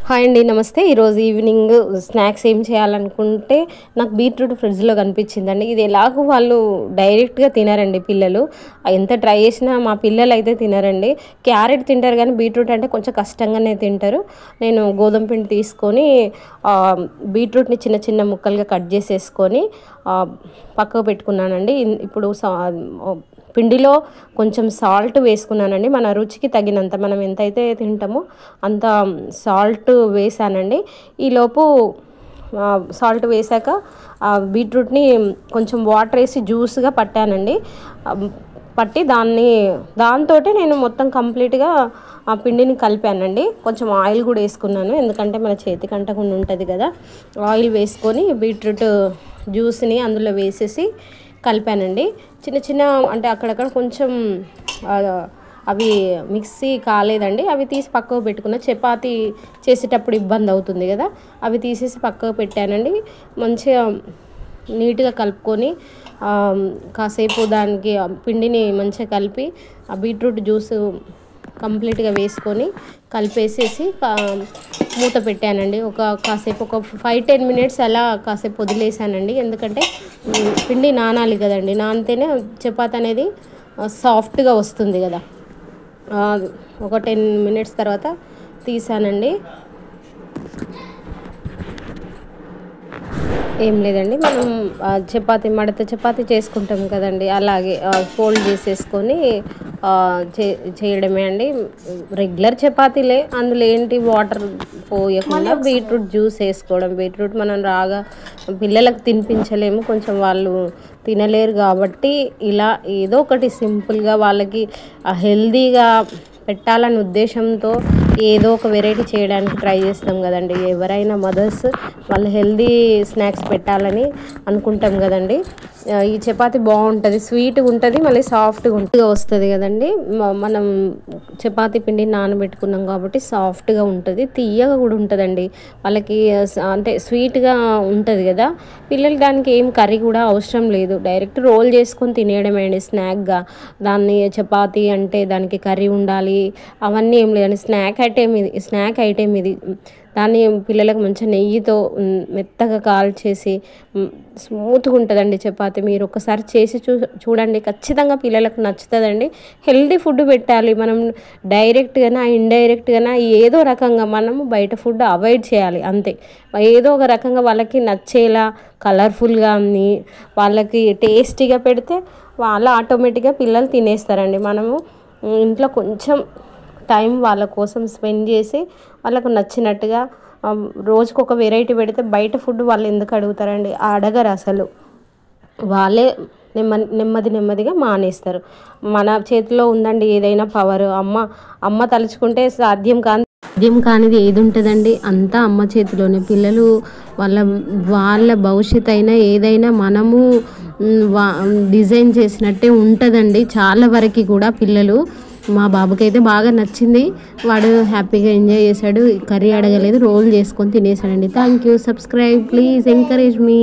Hi అండి, నమస్తే. ఈరోజు ఈవినింగ్ స్నాక్స్ ఏం చేయాలనుకుంటే నాకు బీట్రూట్ ఫ్రిడ్జ్లో కనిపించిందండి. ఇది ఎలాగో వాళ్ళు డైరెక్ట్గా తినారండి పిల్లలు. ఎంత ట్రై చేసినా మా పిల్లలు అయితే తినారండి. క్యారెట్ తింటారు కానీ బీట్రూట్ అంటే కొంచెం కష్టంగానే తింటారు. నేను గోధుమ పిండి తీసుకొని బీట్రూట్ని చిన్న చిన్న ముక్కలుగా కట్ చేసేసుకొని పక్కకు పెట్టుకున్నానండి. ఇప్పుడు పిండిలో కొంచెం సాల్ట్ వేసుకున్నానండి. మన రుచికి తగినంత, మనం ఎంతైతే తింటామో అంత సాల్ట్ వేసానండి. ఈలోపు సాల్ట్ వేసాక బీట్రూట్ని కొంచెం వాటర్ వేసి జ్యూస్గా పట్టానండి. పట్టి దాంతో నేను మొత్తం కంప్లీట్గా ఆ పిండిని కలిపానండి. కొంచెం ఆయిల్ కూడా వేసుకున్నాను, ఎందుకంటే మన చేతికి అంటకుండా ఉంటుంది కదా. ఆయిల్ వేసుకొని బీట్రూట్ జ్యూస్ని అందులో వేసేసి కలిపానండి. చిన్న చిన్న అంటే అక్కడక్కడ కొంచెం అవి మిక్సీ కాలేదండి, అవి తీసి పక్కకు పెట్టుకున్న. చపాతీ చేసేటప్పుడు ఇబ్బంది అవుతుంది కదా, అవి తీసేసి పక్కకు పెట్టానండి. మంచిగా నీట్గా కలుపుకొని కాసేపు దానికి పిండిని మంచిగా కలిపి ఆ బీట్రూట్ జ్యూస్ కంప్లీట్గా వేసుకొని కలిపేసేసి మూత పెట్టానండి. కాసేపు ఒక 5-10 మినిట్స్ అలా కాసేపు వదిలేసానండి. ఎందుకంటే పిండి నానాలి కదండి, నానితేనే చపాతీ అనేది సాఫ్ట్గా వస్తుంది కదా. ఒక 10 మినిట్స్ తర్వాత తీసానండి. ఏం లేదండి, మనం మడత చపాతీ చేసుకుంటాం కదండి, అలాగే ఫోల్డ్ చేసేసుకొని చేయడమే అండి. రెగ్యులర్ చపాతీలే, అందులో ఏంటి వాటర్ పోయకుండా బీట్రూట్ జ్యూస్ వేసుకోవడం. బీట్రూట్ మనం రాగా పిల్లలకు తినిపించలేము, కొంచెం వాళ్ళు తినలేరు కాబట్టి ఇలా ఏదో ఒకటి సింపుల్గా వాళ్ళకి హెల్దీగా పెట్టాలనే ఉద్దేశంతో ఏదో ఒక వెరైటీ చేయడానికి ట్రై చేస్తాం కదండి. ఎవరైనా మదర్స్ వాళ్ళు హెల్దీ స్నాక్స్ పెట్టాలని అనుకుంటాం కదండి. ఈ చపాతీ బాగుంటుంది, స్వీట్గా ఉంటుంది, మళ్ళీ సాఫ్ట్గా వస్తుంది కదండి. మనం చపాతీ పిండి నానబెట్టుకున్నాం కాబట్టి సాఫ్ట్గా ఉంటుంది, తీయగా కూడా ఉంటుందండి. వాళ్ళకి అంటే స్వీట్గా ఉంటుంది కదా. పిల్లలు దానికి ఏం కర్రీ కూడా అవసరం లేదు, డైరెక్ట్ రోల్ చేసుకొని తినేయడమే అండి స్నాక్గా. దాన్ని చపాతీ అంటే దానికి కర్రీ ఉండాలి అవన్నీ ఏం లేదండి. స్నాక్ ఐటెం ఇది. దాన్ని పిల్లలకు మంచిగా నెయ్యితో మెత్తగా కాల్చేసి స్మూత్గా ఉంటుందండి చపాతీ. మీరు ఒకసారి చేసి చూడండి, ఖచ్చితంగా పిల్లలకు నచ్చుతుందండి. హెల్దీ ఫుడ్ పెట్టాలి మనం, డైరెక్ట్గానా ఇండైరెక్ట్గానా ఏదో రకంగా మనము బయట ఫుడ్ అవాయిడ్ చేయాలి అంతే. ఏదో ఒక రకంగా వాళ్ళకి నచ్చేలా కలర్ఫుల్గా అన్ని వాళ్ళకి టేస్టీగా పెడితే వాళ్ళు ఆటోమేటిక్గా పిల్లలు తినేస్తారండి. మనము ఇంట్లో కొంచెం టైం వాళ్ళ కోసం స్పెండ్ చేసి వాళ్ళకు నచ్చినట్టుగా రోజుకొక వెరైటీ పెడితే బయట ఫుడ్ వాళ్ళు ఎందుకు అడుగుతారండి, అడగరు అసలు. వాళ్ళే నెమ్మదిగా మానేస్తారు. మన చేతిలో ఉందండి ఏదైనా పవర్. అమ్మ తలుచుకుంటే సాధ్యం కానిది ఏది ఉంటుందండి, అంతా అమ్మ చేతిలోనే. పిల్లలు వాళ్ళ భవిష్యత్తు అయినా ఏదైనా మనము డిజైన్ చేసినట్టే ఉంటుందండి చాలా వరకు కూడా. పిల్లలు, మా బాబుకి అయితే బాగా నచ్చింది, వాడు హ్యాపీగా ఎంజాయ్ చేశాడు. కర్రీ అడగలేదు, రోల్ చేసుకొని తినేసాడండి. Thank you. Subscribe please, encourage me.